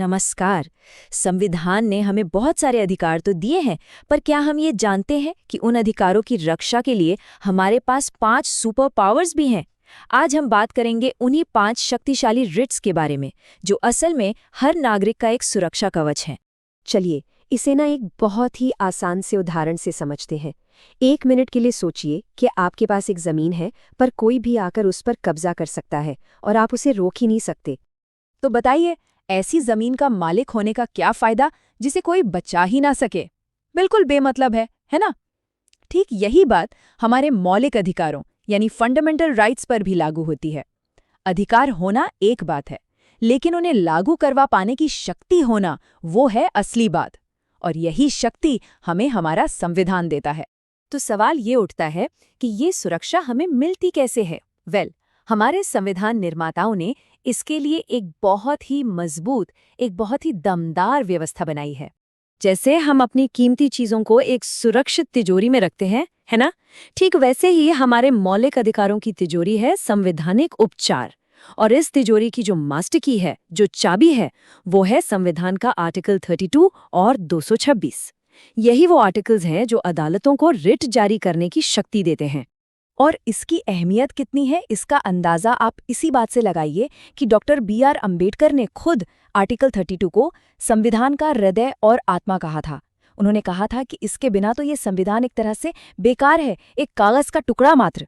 नमस्कार। संविधान ने हमें बहुत सारे अधिकार तो दिए हैं, पर क्या हम ये जानते हैं कि उन अधिकारों की रक्षा के लिए हमारे पास 5 सुपर पावर्स भी हैं? आज हम बात करेंगे उन्हीं 5 शक्तिशाली रिट्स के बारे में, जो असल में हर नागरिक का एक सुरक्षा कवच है। चलिए, इसे एक बहुत ही आसान से उदाहरण से समझते हैं। 1 मिनट के लिए सोचिए कि आपके पास एक जमीन है, पर कोई भी आकर उस पर कब्जा कर सकता है और आप उसे रोक ही नहीं सकते। तो बताइए, ऐसी जमीन का मालिक होने का क्या फायदा जिसे कोई बचा ही ना सके? बिल्कुल बेमतलब है ना? ठीक यही बात हमारे मौलिक अधिकारों यानी फंडामेंटल राइट्स पर भी लागू होती है। अधिकार होना एक बात है, लेकिन उन्हें लागू करवा पाने की शक्ति होना वो है असली बात। और यही शक्ति हमें हमारा संविधान देता है। तो सवाल ये उठता है कि ये सुरक्षा हमें मिलती कैसे है? हमारे संविधान निर्माताओं ने इसके लिए एक बहुत ही मजबूत, एक बहुत ही दमदार व्यवस्था बनाई है। जैसे हम अपनी कीमती चीजों को एक सुरक्षित तिजोरी में रखते हैं, है ना? ठीक वैसे ही हमारे मौलिक अधिकारों की तिजोरी है संवैधानिक उपचार। और इस तिजोरी की जो मास्टर की है, जो चाबी है, वो है संविधान का आर्टिकल 32 और 226। यही वो आर्टिकल्स हैं जो अदालतों को रिट जारी करने की शक्ति देते हैं। और इसकी अहमियत कितनी है, इसका अंदाजा आप इसी बात से लगाइए कि डॉक्टर BR अम्बेडकर ने खुद आर्टिकल 32 को संविधान का हृदय और आत्मा कहा था। उन्होंने कहा था कि इसके बिना तो ये संविधान एक तरह से बेकार है, एक कागज का टुकड़ा मात्र।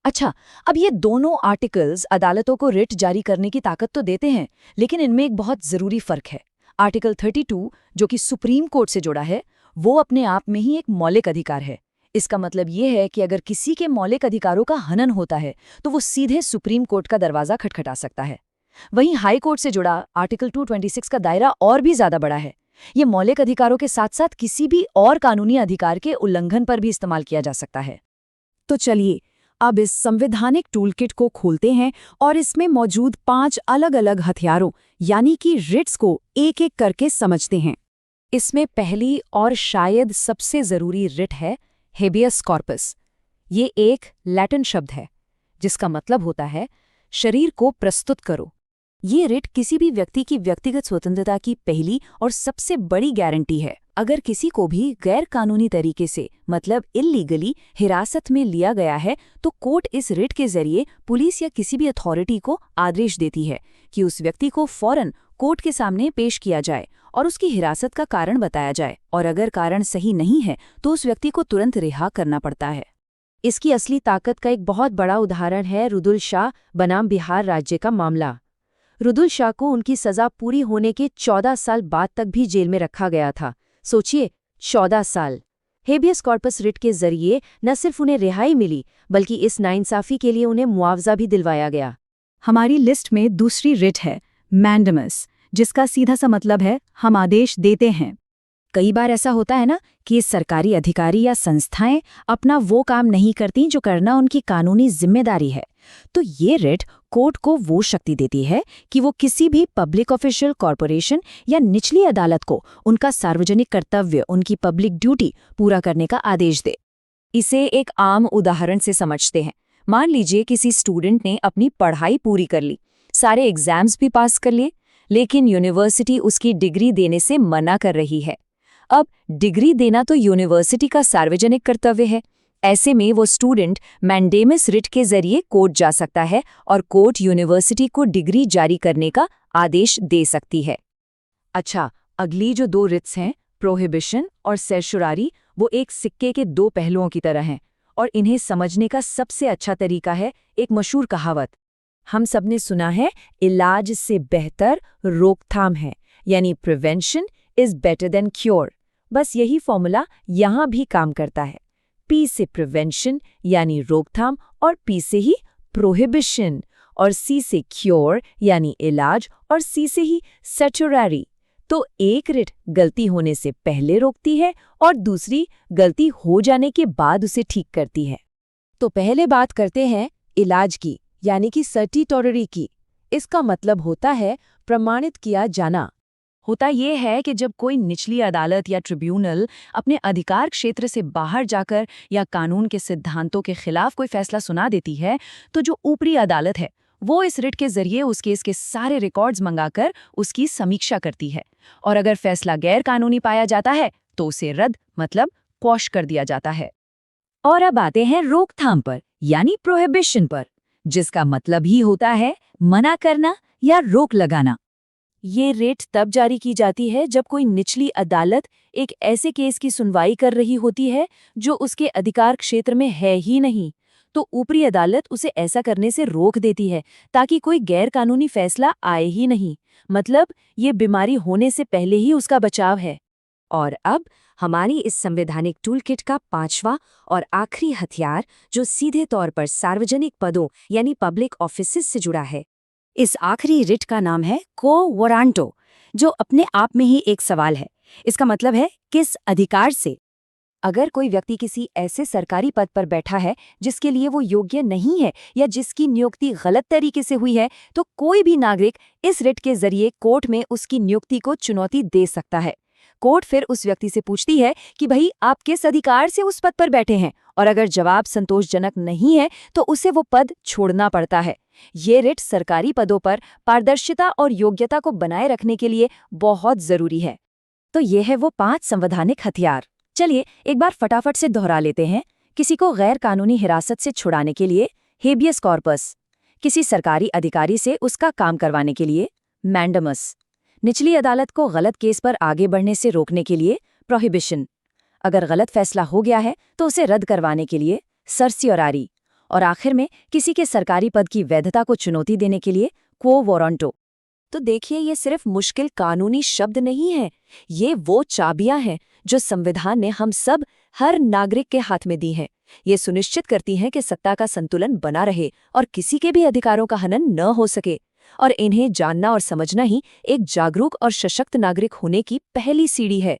अच्छा, अब ये दोनों आर्टिकल्स अदालतों को रिट जारी करने की ताकत तो देते हैं, लेकिन इनमें एक बहुत जरूरी फर्क है। आर्टिकल 32 जो कि सुप्रीम कोर्ट से जुड़ा है, वो अपने आप में ही एक मौलिक अधिकार है। इसका मतलब ये है कि अगर किसी के मौलिक अधिकारों का हनन होता है तो वो सीधे सुप्रीम कोर्ट का दरवाजा खटखटा सकता है। वहीं हाई कोर्ट से जुड़ा आर्टिकल 226 का दायरा और भी ज्यादा बड़ा है। ये मौलिक अधिकारों के साथ साथ किसी भी और कानूनी अधिकार के उल्लंघन पर भी इस्तेमाल किया जा सकता है। तो चलिए, अब इस संवैधानिक टूलकिट को खोलते हैं और इसमें मौजूद 5 अलग-अलग हथियारों यानी कि रिट्स को एक-एक करके समझते हैं। इसमें पहली और शायद सबसे जरूरी रिट है हेबियस कॉर्पस। ये एक लैटिन शब्द है जिसका मतलब होता है शरीर को प्रस्तुत करो। ये रिट किसी भी व्यक्ति की व्यक्तिगत स्वतंत्रता की पहली और सबसे बड़ी गारंटी है। अगर किसी को भी गैर कानूनी तरीके से मतलब इल्लीगली हिरासत में लिया गया है तो कोर्ट इस रिट के जरिए पुलिस या किसी भी अथॉरिटी को आदेश देती है कि उस व्यक्ति को फौरन कोर्ट के सामने पेश किया जाए और उसकी हिरासत का कारण बताया जाए, और अगर कारण सही नहीं है तो उस व्यक्ति को तुरंत रिहा करना पड़ता है। इसकी असली ताकत का एक बहुत बड़ा उदाहरण है रुदुल शाह बनाम बिहार राज्य का मामला। रुदुल शाह को उनकी सजा पूरी होने के 14 साल बाद तक भी जेल में रखा गया था। सोचिए, 14 साल। हेबियस कॉर्पस रिट के जरिए न सिर्फ उन्हें रिहाई मिली, बल्कि इस नाइंसाफी के लिए उन्हें मुआवजा भी दिलवाया गया। हमारी लिस्ट में दूसरी रिट है मैंडेमस, जिसका सीधा सा मतलब है हम आदेश देते हैं। कई बार ऐसा होता है ना कि सरकारी अधिकारी या संस्थाएं अपना वो काम नहीं करती जो करना उनकी कानूनी जिम्मेदारी है। तो ये रिट कोर्ट को वो शक्ति देती है कि वो किसी भी पब्लिक ऑफिशियल, कॉरपोरेशन या निचली अदालत को उनका सार्वजनिक कर्तव्य, उनकी पब्लिक ड्यूटी पूरा करने का आदेश दे। इसे एक आम उदाहरण से समझते हैं। मान लीजिए किसी स्टूडेंट ने अपनी पढ़ाई पूरी कर ली, सारे एग्जाम्स भी पास कर लिए, लेकिन यूनिवर्सिटी उसकी डिग्री देने से मना कर रही है। अब डिग्री देना तो यूनिवर्सिटी का सार्वजनिक कर्तव्य है। ऐसे में वो स्टूडेंट मैंडेमस रिट के जरिए कोर्ट जा सकता है और कोर्ट यूनिवर्सिटी को डिग्री जारी करने का आदेश दे सकती है। अच्छा, अगली जो 2 रिट्स हैं, प्रोहिबिशन और सेशुरारी, वो एक सिक्के के 2 पहलुओं की तरह हैं, और इन्हें समझने का सबसे अच्छा तरीका है एक मशहूर कहावत। हम सबने सुना है, इलाज से बेहतर रोकथाम है, यानी prevention is better than cure. बस यही फॉर्मूला यहाँ भी काम करता है। पी से प्रिवेंशन यानी रोकथाम, और पी से ही प्रोहिबिशन, और सी से क्योर यानी इलाज, और सी से ही सेचुरारी। तो एक रिट गलती होने से पहले रोकती है और दूसरी गलती हो जाने के बाद उसे ठीक करती है। तो पहले बात करते हैं इलाज की, यानी कि सर्टिटोररी की। इसका मतलब होता है प्रमाणित किया जाना। होता ये है कि जब कोई निचली अदालत या ट्रिब्यूनल अपने अधिकार क्षेत्र से बाहर जाकर या कानून के सिद्धांतों के खिलाफ कोई फैसला सुना देती है, तो जो ऊपरी अदालत है वो इस रिट के जरिए उस केस के सारे रिकॉर्ड्स मंगाकर उसकी समीक्षा करती है, और अगर फैसला गैर कानूनी पाया जाता है तो उसे रद्द मतलब क्वॉश कर दिया जाता है। और अब आते हैं रोकथाम पर, यानी प्रोहिबिशन पर, जिसका मतलब ही होता है मना करना या रोक लगाना। ये रिट तब जारी की जाती है जब कोई निचली अदालत एक ऐसे केस की सुनवाई कर रही होती है जो उसके अधिकार क्षेत्र में है ही नहीं, तो ऊपरी अदालत उसे ऐसा करने से रोक देती है ताकि कोई गैर कानूनी फैसला आए ही नहीं। मतलब ये बीमारी होने से पहले ही उसका बचाव है। और अब हमारी इस संवैधानिक टूलकिट का 5वां और आखिरी हथियार, जो सीधे तौर पर सार्वजनिक पदों यानी पब्लिक ऑफिसेज से जुड़ा है। इस आखिरी रिट का नाम है क्वो वॉरांटो, जो अपने आप में ही एक सवाल है। इसका मतलब है किस अधिकार से। अगर कोई व्यक्ति किसी ऐसे सरकारी पद पर बैठा है जिसके लिए वो योग्य नहीं है या जिसकी नियुक्ति गलत तरीके से हुई है, तो कोई भी नागरिक इस रिट के जरिए कोर्ट में उसकी नियुक्ति को चुनौती दे सकता है। कोर्ट फिर उस व्यक्ति से पूछती है कि भाई आप किस अधिकार से उस पद पर बैठे हैं, और अगर जवाब संतोषजनक नहीं है तो उसे वो पद छोड़ना पड़ता है। ये रिट सरकारी पदों पर पारदर्शिता और योग्यता को बनाए रखने के लिए बहुत जरूरी है। तो ये है वो 5 संवैधानिक हथियार। चलिए एक बार फटाफट से दोहरा लेते हैं। किसी को गैर कानूनी हिरासत से छुड़ाने के लिए हेबियस कॉर्पस, किसी सरकारी अधिकारी से उसका काम करवाने के लिए मैंडमस, निचली अदालत को गलत केस पर आगे बढ़ने से रोकने के लिए प्रोहिबिशन, अगर गलत फैसला हो गया है तो उसे रद्द करवाने के लिए सर्सियोरारी, और आखिर में किसी के सरकारी पद की वैधता को चुनौती देने के लिए क्वो वॉरांटो। तो देखिए, ये सिर्फ मुश्किल कानूनी शब्द नहीं है, ये वो चाबियां हैं जो संविधान ने हम सब, हर नागरिक के हाथ में दी हैं। ये सुनिश्चित करती हैं कि सत्ता का संतुलन बना रहे और किसी के भी अधिकारों का हनन न हो सके। और इन्हें जानना और समझना ही एक जागरूक और सशक्त नागरिक होने की पहली सीढ़ी है।